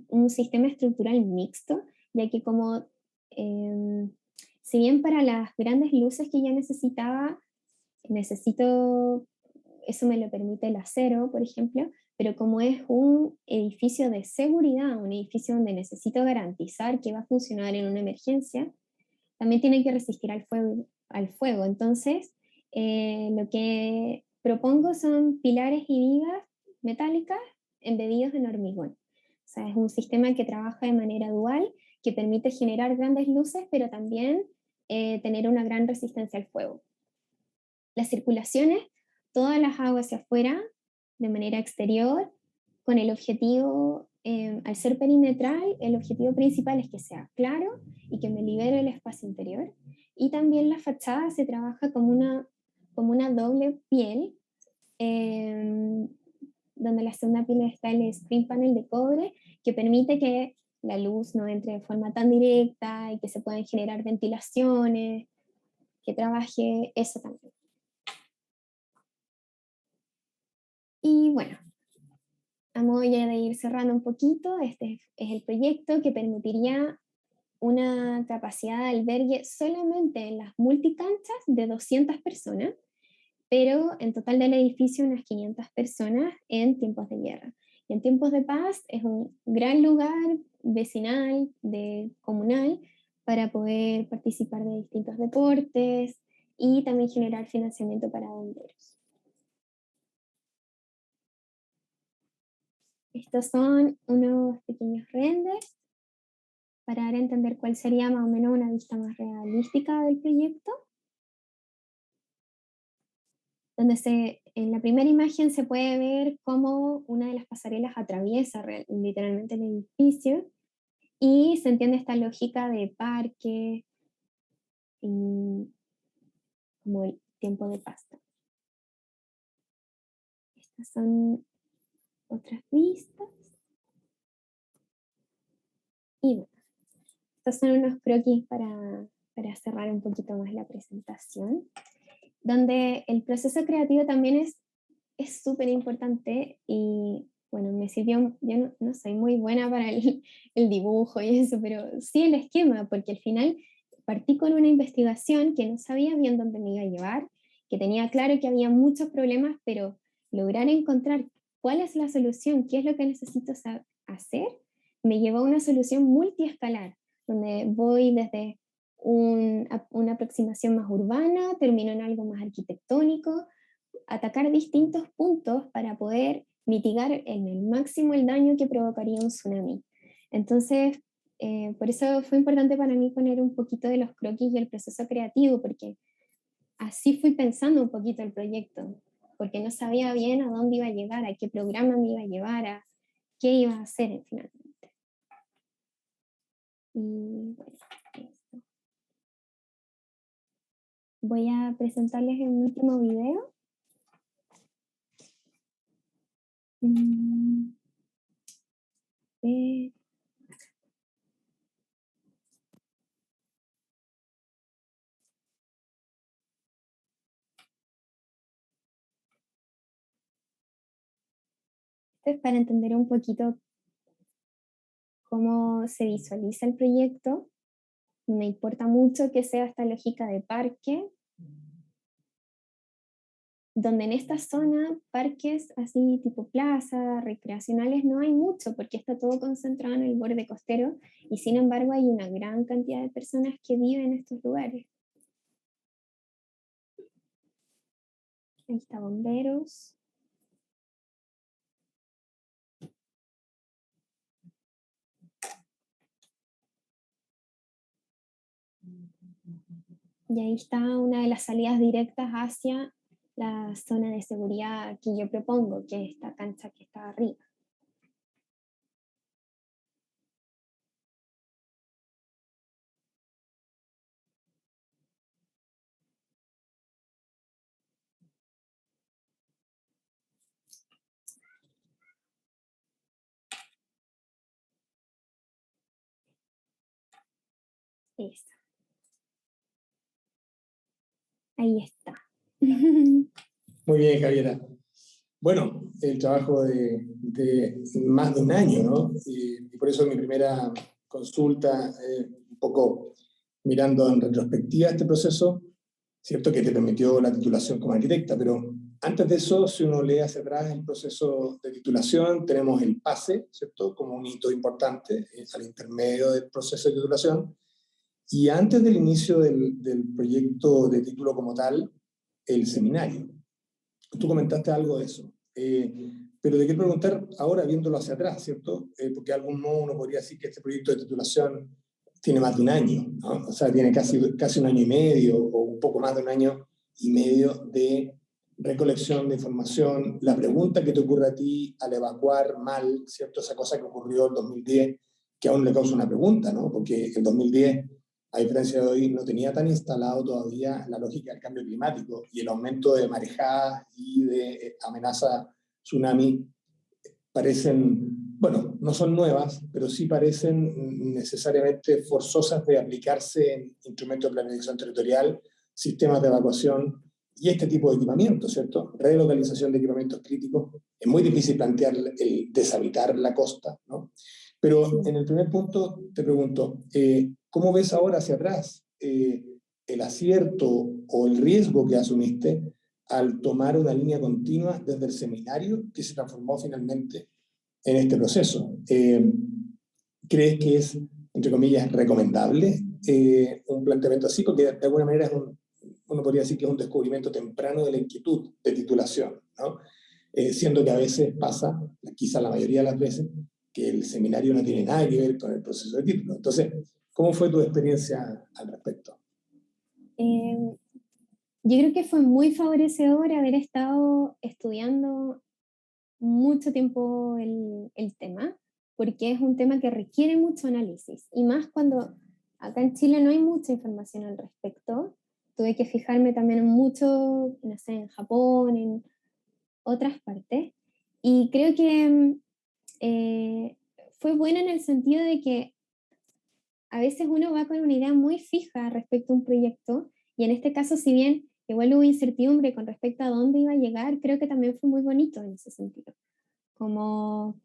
un sistema estructural mixto, ya que como, si bien para las grandes luces que yo necesitaba, eso me lo permite el acero, por ejemplo, pero como es un edificio de seguridad, un edificio donde necesito garantizar que va a funcionar en una emergencia, también tiene que resistir al fuego. Entonces, lo que propongo son pilares y vigas metálicas embedidos en hormigón. O sea, es un sistema que trabaja de manera dual, que permite generar grandes luces, pero también tener una gran resistencia al fuego. Las circulaciones, todas las hago hacia afuera, de manera exterior, con el objetivo, al ser perimetral, el objetivo principal es que sea claro y que me libere el espacio interior. Y también la fachada se trabaja como una doble piel, donde la segunda piel está el screen panel de cobre, que permite que la luz no entre de forma tan directa y que se puedan generar ventilaciones, que trabaje eso también. Y bueno, a modo ya de ir cerrando un poquito, este es el proyecto que permitiría una capacidad de albergue solamente en las multicanchas de 200 personas, pero en total del edificio unas 500 personas en tiempos de guerra. Y en tiempos de paz es un gran lugar vecinal, comunal, para poder participar de distintos deportes y también generar financiamiento para bomberos. Estos son unos pequeños renders para dar a entender cuál sería más o menos una vista más realística del proyecto, donde en la primera imagen se puede ver cómo una de las pasarelas atraviesa literalmente el edificio y se entiende esta lógica de parque y como el tiempo de pasta. Estas son otras vistas. Y bueno, estos son unos croquis para cerrar un poquito más la presentación, donde el proceso creativo también es súper importante y bueno, me sirvió, yo no soy muy buena para el dibujo y eso, pero sí el esquema, porque al final partí con una investigación que no sabía bien dónde me iba a llevar, que tenía claro que había muchos problemas, pero lograr encontrar cuál es la solución, qué es lo que necesito hacer, me llevó a una solución multiescalar, donde voy desde una aproximación más urbana, termino en algo más arquitectónico, atacar distintos puntos para poder mitigar en el máximo el daño que provocaría un tsunami. Entonces, por eso fue importante para mí poner un poquito de los croquis y el proceso creativo, porque así fui pensando un poquito el proyecto, porque no sabía bien a dónde iba a llegar, a qué programa me iba a llevar, a qué iba a hacer finalmente. Y bueno, esto. Voy a presentarles el último video. Esto es para entender un poquito cómo se visualiza el proyecto. Me importa mucho que sea esta lógica de parque, donde en esta zona, parques así tipo plaza, recreacionales, no hay mucho, porque está todo concentrado en el borde costero, y sin embargo hay una gran cantidad de personas que viven en estos lugares. Ahí está bomberos. Y ahí está una de las salidas directas hacia la zona de seguridad que yo propongo, que es esta cancha que está arriba. Esa. Ahí está. Muy bien, Javiera. Bueno, el trabajo de más de un año, ¿no? Y por eso mi primera consulta, un poco mirando en retrospectiva este proceso, cierto que te permitió la titulación como arquitecta, pero antes de eso, si uno lee hacia atrás el proceso de titulación, tenemos el PASE, ¿cierto? Como un hito importante al intermedio del proceso de titulación, y antes del inicio del proyecto de título como tal, el seminario. Tú comentaste algo de eso. Pero te quiero preguntar ahora, viéndolo hacia atrás, ¿cierto? Porque de algún modo uno podría decir que este proyecto de titulación tiene más de un año, ¿no? O sea, tiene casi un año y medio, o un poco más de un año y medio de recolección de información. La pregunta que te ocurre a ti al evacuar mal, ¿cierto? Esa cosa que ocurrió en 2010, que aún le causa una pregunta, ¿no? Porque en 2010, a diferencia de hoy, no tenía tan instalado todavía la lógica del cambio climático, y el aumento de marejadas y de amenaza tsunami parecen, bueno, no son nuevas, pero sí parecen necesariamente forzosas de aplicarse en instrumentos de planificación territorial, sistemas de evacuación y este tipo de equipamiento, ¿cierto? Relocalización de equipamientos críticos. Es muy difícil plantear el deshabitar la costa, ¿no? Pero en el primer punto te pregunto, ¿cómo ves ahora hacia atrás el acierto o el riesgo que asumiste al tomar una línea continua desde el seminario que se transformó finalmente en este proceso? ¿Crees que es, entre comillas, recomendable un planteamiento así? Porque de alguna manera uno podría decir que es un descubrimiento temprano de la inquietud de titulación, ¿no? Siendo que a veces pasa, quizá la mayoría de las veces, que el seminario no tiene nada que ver con el proceso de título. Entonces, ¿cómo fue tu experiencia al respecto? Yo creo que fue muy favorecedor haber estado estudiando mucho tiempo el tema, porque es un tema que requiere mucho análisis, y más cuando acá en Chile no hay mucha información al respecto. Tuve que fijarme también mucho, no sé, en Japón, en otras partes, y creo que fue bueno en el sentido de que a veces uno va con una idea muy fija respecto a un proyecto, y en este caso, si bien igual hubo incertidumbre con respecto a dónde iba a llegar, creo que también fue muy bonito en ese sentido, como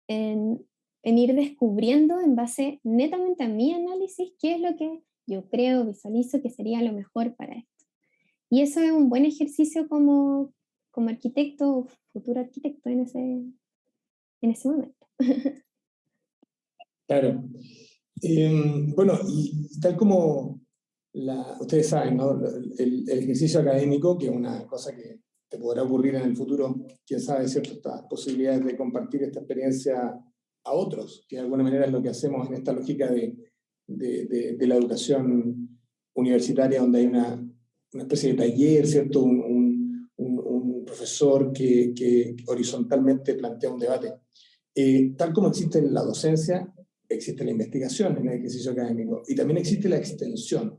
en ir descubriendo en base netamente a mi análisis qué es lo que yo creo, visualizo que sería lo mejor para esto. Y eso es un buen ejercicio como arquitecto o futuro arquitecto en ese momento. Claro. Bueno, y tal como ustedes saben, ¿no? El ejercicio académico, que es una cosa que te podrá ocurrir en el futuro, quién sabe, ¿cierto? Estas posibilidades de compartir esta experiencia a otros, que de alguna manera es lo que hacemos en esta lógica de la educación universitaria, donde hay una especie de taller, ¿cierto? Un profesor que horizontalmente plantea un debate. Tal como existe la docencia, existe la investigación en el ejercicio académico, y también existe la extensión.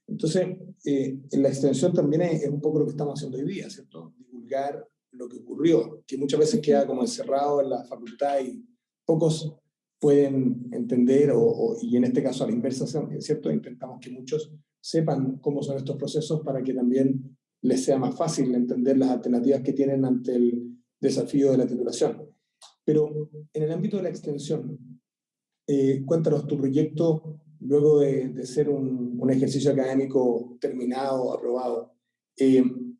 Entonces, en la extensión también es un poco lo que estamos haciendo hoy día, ¿cierto? Divulgar lo que ocurrió, que muchas veces queda como encerrado en la facultad y pocos pueden entender, y en este caso a la inversa, ¿cierto? Intentamos que muchos sepan cómo son estos procesos para que también les sea más fácil entender las alternativas que tienen ante el desafío de la titulación. Pero en el ámbito de la extensión, cuéntanos tu proyecto luego de ser un ejercicio académico terminado, aprobado.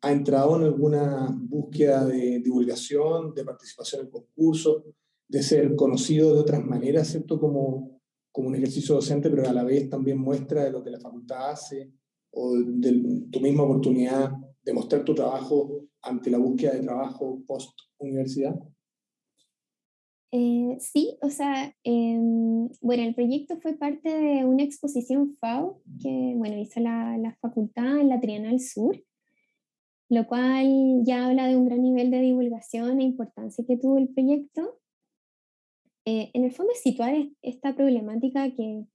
¿Ha entrado en alguna búsqueda de divulgación, de participación en concursos, de ser conocido de otras maneras, ¿cierto? Como un ejercicio docente, pero a la vez también muestra de lo que la facultad hace, o de tu misma oportunidad de mostrar tu trabajo ante la búsqueda de trabajo post-universidad? Sí, o sea, bueno, el proyecto fue parte de una exposición FAO que, bueno, hizo la facultad en la Trienal Sur, lo cual ya habla de un gran nivel de divulgación e importancia que tuvo el proyecto. En el fondo es situar esta problemática que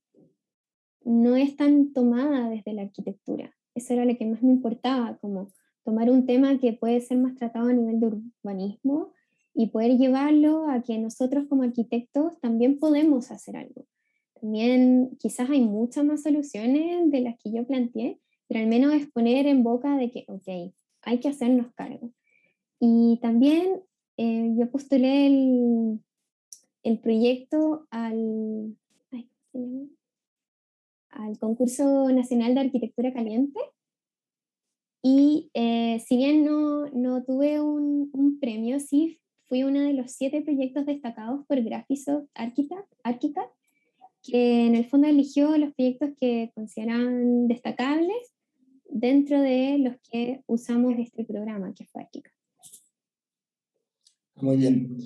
no es tan tomada desde la arquitectura. Eso era lo que más me importaba, como tomar un tema que puede ser más tratado a nivel de urbanismo y poder llevarlo a que nosotros como arquitectos también podemos hacer algo. También quizás hay muchas más soluciones de las que yo planteé, pero al menos es poner en boca de que, ok, hay que hacernos cargo. Y también yo postulé el proyecto ay, ¿cómo se llama? Al concurso nacional de arquitectura caliente y si bien no tuve un premio, sí fui uno de los 7 proyectos destacados por Graphisoft Archicad, que en el fondo eligió los proyectos que consideran destacables dentro de los que usamos este programa, que fue Archicad. Muy bien.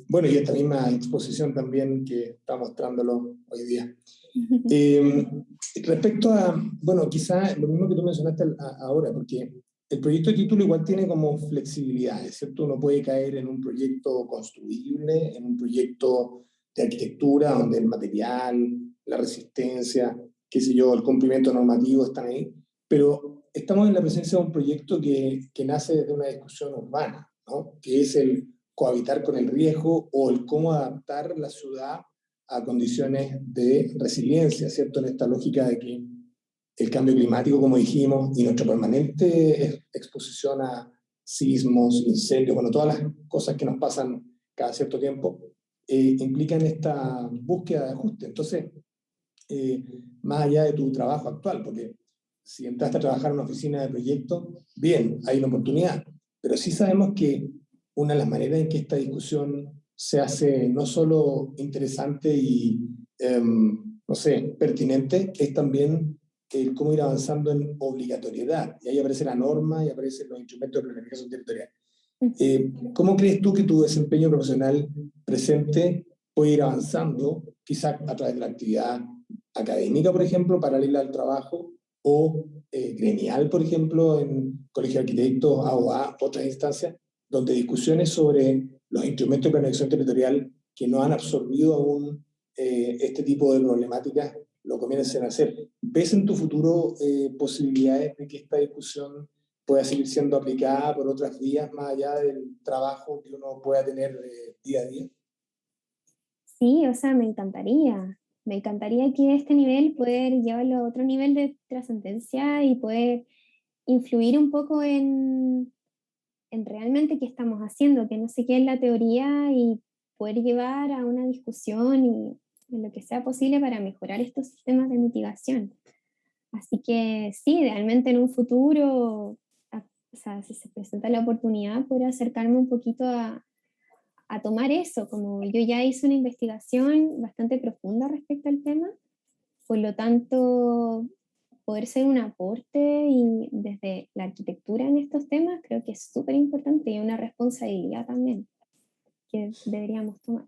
Bueno, y esta misma exposición también que está mostrándolo hoy día. Respecto a, bueno, quizá lo mismo que tú mencionaste ahora, porque el proyecto de título igual tiene como flexibilidades, ¿cierto? Uno puede caer en un proyecto construible, en un proyecto de arquitectura, donde el material, la resistencia, qué sé yo, el cumplimiento normativo están ahí, pero estamos en la presencia de un proyecto que nace desde una discusión urbana, ¿no? Que es el cohabitar con el riesgo o el cómo adaptar la ciudad a condiciones de resiliencia, ¿cierto? En esta lógica de que el cambio climático, como dijimos, y nuestra permanente exposición a sismos, incendios, bueno, todas las cosas que nos pasan cada cierto tiempo, implican esta búsqueda de ajuste. Entonces, más allá de tu trabajo actual, porque si entraste a trabajar en una oficina de proyectos, bien, hay una oportunidad, pero sí sabemos que una de las maneras en que esta discusión se hace no solo interesante y, no sé, pertinente, es también el cómo ir avanzando en obligatoriedad. Y ahí aparece la norma y aparecen los instrumentos de planificación territorial. ¿Cómo crees tú que tu desempeño profesional presente puede ir avanzando, quizás a través de la actividad académica, por ejemplo, paralela al trabajo, o gremial, por ejemplo, en Colegio de Arquitectos, AOA, otras instancias, donde discusiones sobre los instrumentos de planificación territorial que no han absorbido aún este tipo de problemáticas lo comiencen a hacer? ¿Ves en tu futuro posibilidades de que esta discusión pueda seguir siendo aplicada por otras vías más allá del trabajo que uno pueda tener día a día? Sí, o sea, me encantaría. Me encantaría que este nivel poder llevarlo a otro nivel de trascendencia y poder influir un poco en realmente qué estamos haciendo, que no se quede en la teoría y poder llevar a una discusión y en lo que sea posible para mejorar estos sistemas de mitigación. Así que sí, realmente en un futuro, o sea, si se presenta la oportunidad, poder acercarme un poquito a tomar eso, como yo ya hice una investigación bastante profunda respecto al tema, Por lo tanto, poder ser un aporte y desde la arquitectura en estos temas creo que es súper importante y una responsabilidad también que deberíamos tomar.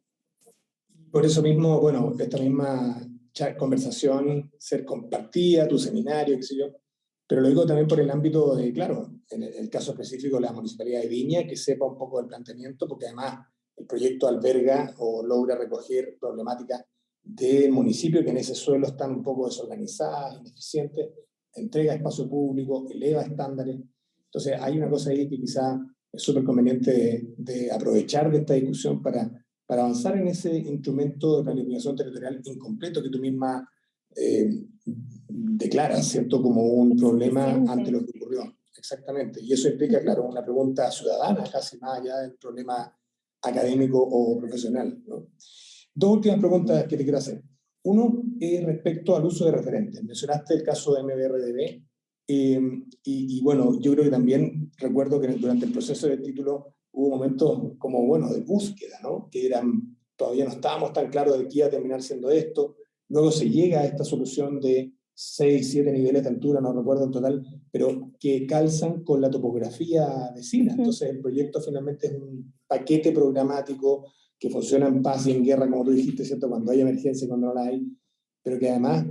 Por eso mismo, bueno, esta misma conversación, ser compartida, tu seminario, qué sé yo, pero lo digo también por el ámbito de, claro, en el caso específico de la Municipalidad de Viña, que sepa un poco del planteamiento, porque además el proyecto alberga o logra recoger problemáticas del municipio que en ese suelo están un poco desorganizadas, ineficientes, entrega espacio público, eleva estándares. Entonces hay una cosa ahí que quizá es súper conveniente de aprovechar de esta discusión para avanzar en ese instrumento de planificación territorial incompleto que tú misma declaras, ¿cierto?, como un problema ante lo que ocurrió. Exactamente. Y eso implica, claro, una pregunta ciudadana, casi más allá del problema académico o profesional, ¿no? Dos últimas preguntas que te quiero hacer. Uno es respecto al uso de referentes. Mencionaste el caso de MBRDB, y bueno, yo creo que también recuerdo que durante el proceso del título hubo momentos como, bueno, de búsqueda, ¿no? Que eran, todavía no estábamos tan claros de qué iba a terminar siendo esto. Luego se llega a esta solución de 6, 7 niveles de altura, no recuerdo en total, pero que calzan con la topografía vecina. Entonces el proyecto finalmente es un paquete programático que funciona en paz y en guerra, como tú dijiste, ¿cierto? Cuando hay emergencia y cuando no la hay, pero que además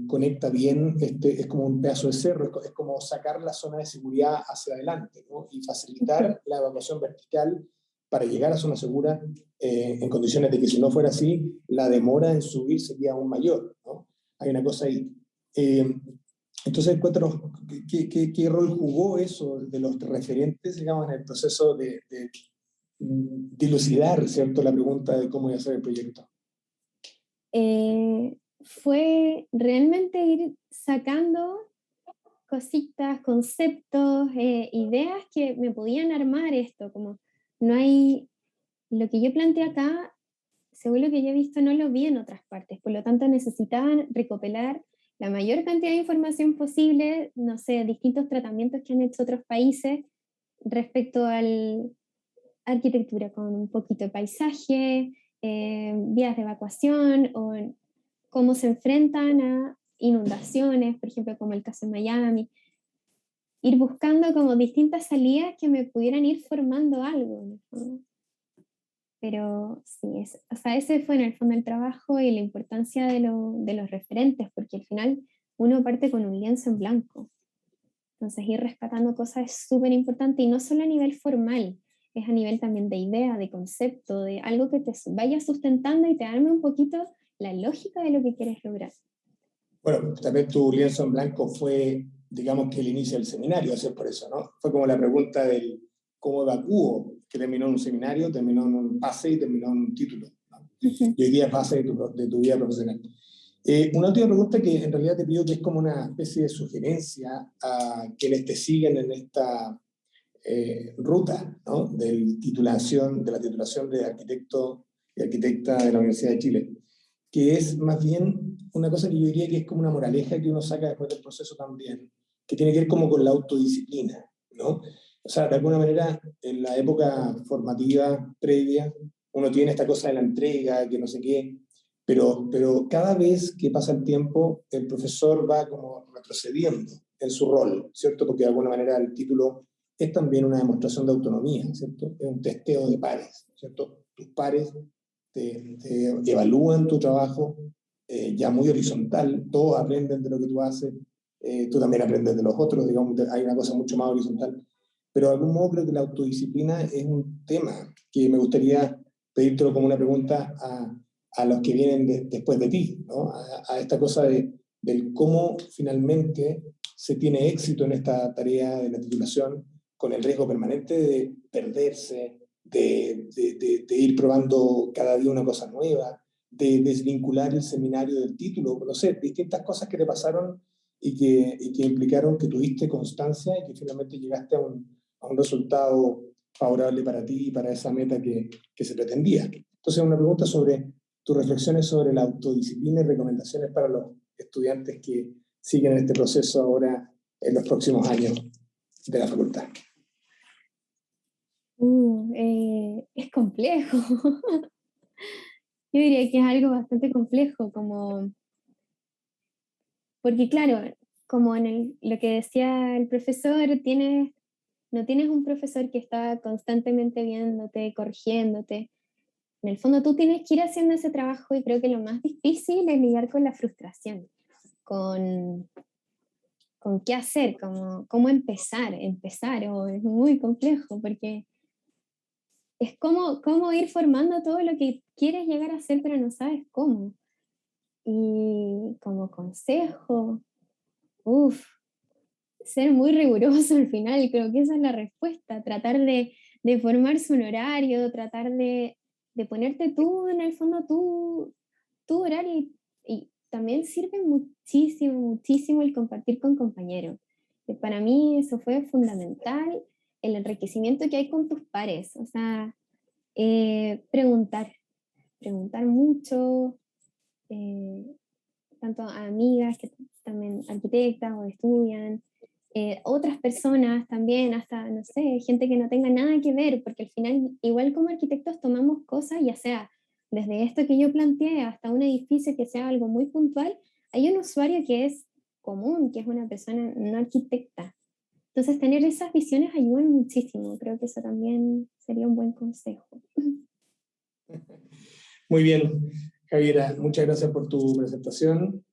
conecta bien, es como un pedazo de cerro, es como sacar la zona de seguridad hacia adelante, ¿no? Y facilitar la evacuación vertical para llegar a zona segura, en condiciones de que si no fuera así, la demora en subir sería aún mayor, ¿no? Hay una cosa ahí. Entonces, cuéntanos, ¿qué rol jugó eso de los referentes, digamos, en el proceso de dilucidar, ¿cierto?, la pregunta de cómo iba a ser el proyecto? Fue realmente ir sacando cositas, conceptos, ideas que me podían armar esto, como no hay, lo que yo planteé acá, según lo que yo he visto, no lo vi en otras partes, por lo tanto necesitaban recopilar la mayor cantidad de información posible, no sé, distintos tratamientos que han hecho otros países respecto a la arquitectura, con un poquito de paisaje, vías de evacuación o cómo se enfrentan a inundaciones, por ejemplo, como el caso de Miami, ir buscando como distintas salidas que me pudieran ir formando algo, ¿no? Pero sí, o sea, ese fue en el fondo el trabajo y la importancia de los referentes, porque al final uno parte con un lienzo en blanco. Entonces ir rescatando cosas es súper importante y no solo a nivel formal, es a nivel también de idea, de concepto, de algo que te vaya sustentando y te arme un poquito la lógica de lo que quieres lograr. Bueno, también tu lienzo en blanco fue, digamos, que el inicio del seminario, así es por eso, ¿no? Fue como la pregunta del cómo evacúo, que terminó en un seminario, terminó en un pase y terminó en un título, ¿no? Y hoy día es base de tu vida profesional. Una última pregunta que en realidad te pido, que es como una especie de sugerencia a quienes te siguen en esta ruta, ¿no?, de la titulación de arquitecto y arquitecta de la Universidad de Chile, que es más bien una cosa que yo diría que es como una moraleja que uno saca después del proceso también, que tiene que ver como con la autodisciplina, ¿no? O sea, de alguna manera, en la época formativa previa, uno tiene esta cosa de la entrega, que no sé qué, pero cada vez que pasa el tiempo, el profesor va como retrocediendo en su rol, ¿cierto? Porque de alguna manera el título es también una demostración de autonomía, ¿cierto? Es un testeo de pares, ¿cierto? Tus pares te evalúan tu trabajo, ya muy horizontal, todos aprenden de lo que tú haces, tú también aprendes de los otros, digamos, hay una cosa mucho más horizontal. Pero de algún modo creo que la autodisciplina es un tema que me gustaría pedírtelo como una pregunta a los que vienen después de ti, ¿no? A esta cosa del cómo finalmente se tiene éxito en esta tarea de la titulación, con el riesgo permanente de perderse, de ir probando cada día una cosa nueva, de desvincular el seminario del título, no sé, distintas cosas que te pasaron y que implicaron que tuviste constancia y que finalmente llegaste a un resultado favorable para ti y para esa meta que se pretendía. Entonces, una pregunta sobre tus reflexiones sobre la autodisciplina y recomendaciones para los estudiantes que siguen este proceso ahora en los próximos años de la facultad. Es complejo. Yo diría que es algo bastante complejo, como porque claro, como lo que decía el profesor, no tienes un profesor que está constantemente viéndote, corrigiéndote. En el fondo tú tienes que ir haciendo ese trabajo y creo que lo más difícil es lidiar con la frustración, con, con qué hacer, cómo empezar, o es muy complejo porque es como ir formando todo lo que quieres llegar a hacer pero no sabes cómo. Y como consejo, ser muy riguroso al final, creo que esa es la respuesta, tratar de formarse un horario, tratar de ponerte tú, en el fondo, tu horario y también sirve muchísimo, muchísimo el compartir con compañeros. Para mí eso fue fundamental, el enriquecimiento que hay con tus pares, o sea, preguntar mucho, eh, tanto a amigas que también arquitectas o estudian, otras personas también, hasta, no sé, gente que no tenga nada que ver, porque al final, igual como arquitectos tomamos cosas, ya sea desde esto que yo planteé hasta un edificio que sea algo muy puntual, hay un usuario que es común, que es una persona no arquitecta. Entonces, tener esas visiones ayudan muchísimo. Creo que eso también sería un buen consejo. Muy bien, Javiera, muchas gracias por tu presentación.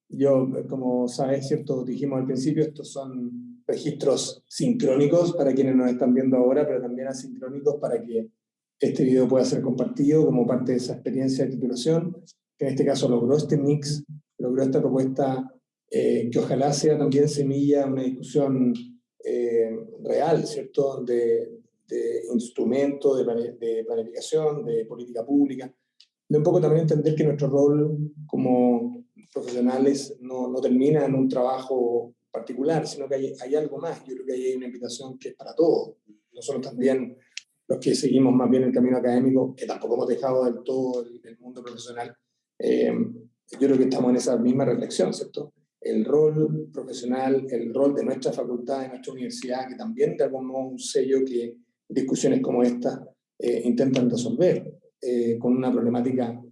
Yo, como sabes, ¿cierto? Dijimos al principio, estos son registros sincrónicos para quienes nos están viendo ahora, pero también asincrónicos para que este video pueda ser compartido como parte de esa experiencia de titulación, que en este caso logró este mix, logró esta propuesta que ojalá sea también semilla, una discusión real, ¿cierto? De instrumentos, de planificación, de política pública, de un poco también entender que nuestro rol como profesionales no termina en un trabajo particular, sino que hay algo más. Yo creo que hay una invitación que es para todos. Nosotros también, los que seguimos más bien el camino académico, que tampoco hemos dejado del todo el mundo profesional, yo creo que estamos en esa misma reflexión, ¿cierto? El rol profesional, el rol de nuestra facultad, de nuestra universidad, que también de algún modo un sello que discusiones como esta intentan resolver, con una problemática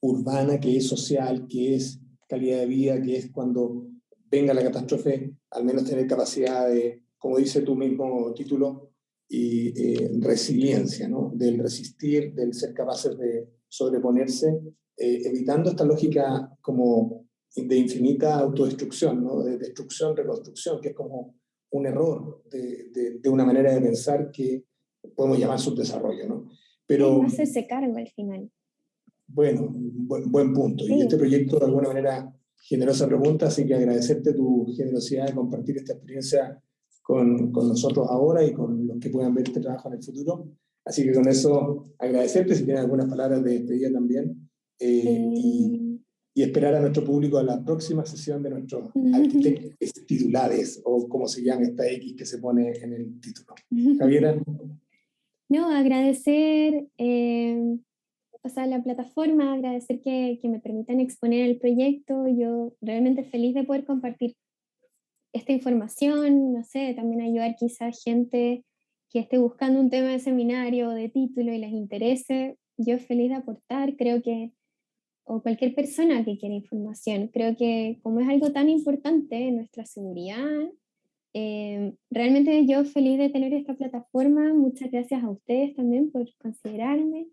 urbana que es social, que es calidad de vida, que es cuando venga la catástrofe, al menos tener capacidad de, como dice tu mismo título, y resiliencia, ¿no? Del resistir, del ser capaces de sobreponerse, evitando esta lógica como de infinita autodestrucción, ¿no? De destrucción, reconstrucción, que es como un error de una manera de pensar que podemos llamar subdesarrollo, ¿no? Pero, No hacerse cargo al final. bueno, buen punto. Sí. Y este proyecto de alguna manera generó esa pregunta, así que agradecerte tu generosidad de compartir esta experiencia con nosotros ahora y con los que puedan ver este trabajo en el futuro. Así que con eso agradecerte, si tienes algunas palabras de despedida también, y esperar a nuestro público a la próxima sesión de nuestros arquitectos titulares, o como se llama esta X que se pone en el título. Javiera. No, agradecer o sea, la plataforma, agradecer que me permitan exponer el proyecto. Yo realmente feliz de poder compartir esta información, no sé, también ayudar quizás gente que esté buscando un tema de seminario o de título y les interese. Yo feliz de aportar, creo que, o cualquier persona que quiera información, creo que como es algo tan importante, nuestra seguridad, realmente yo feliz de tener esta plataforma. Muchas gracias a ustedes también por considerarme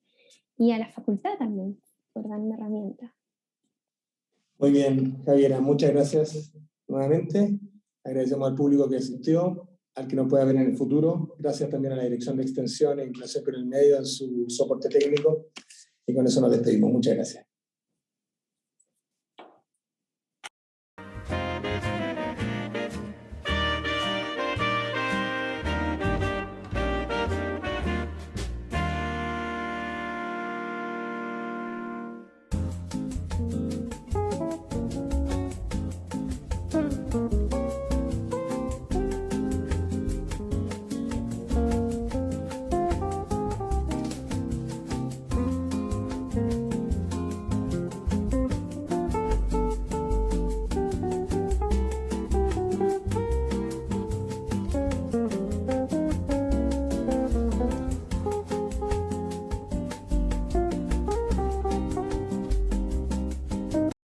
y a la facultad también por darme herramientas. Muy bien, Javiera, muchas gracias nuevamente. Agradecemos al público que asistió, al que nos pueda ver en el futuro. Gracias también a la Dirección de Extensión e Inclusión con el Medio en su soporte técnico. Y con eso nos despedimos. Muchas gracias.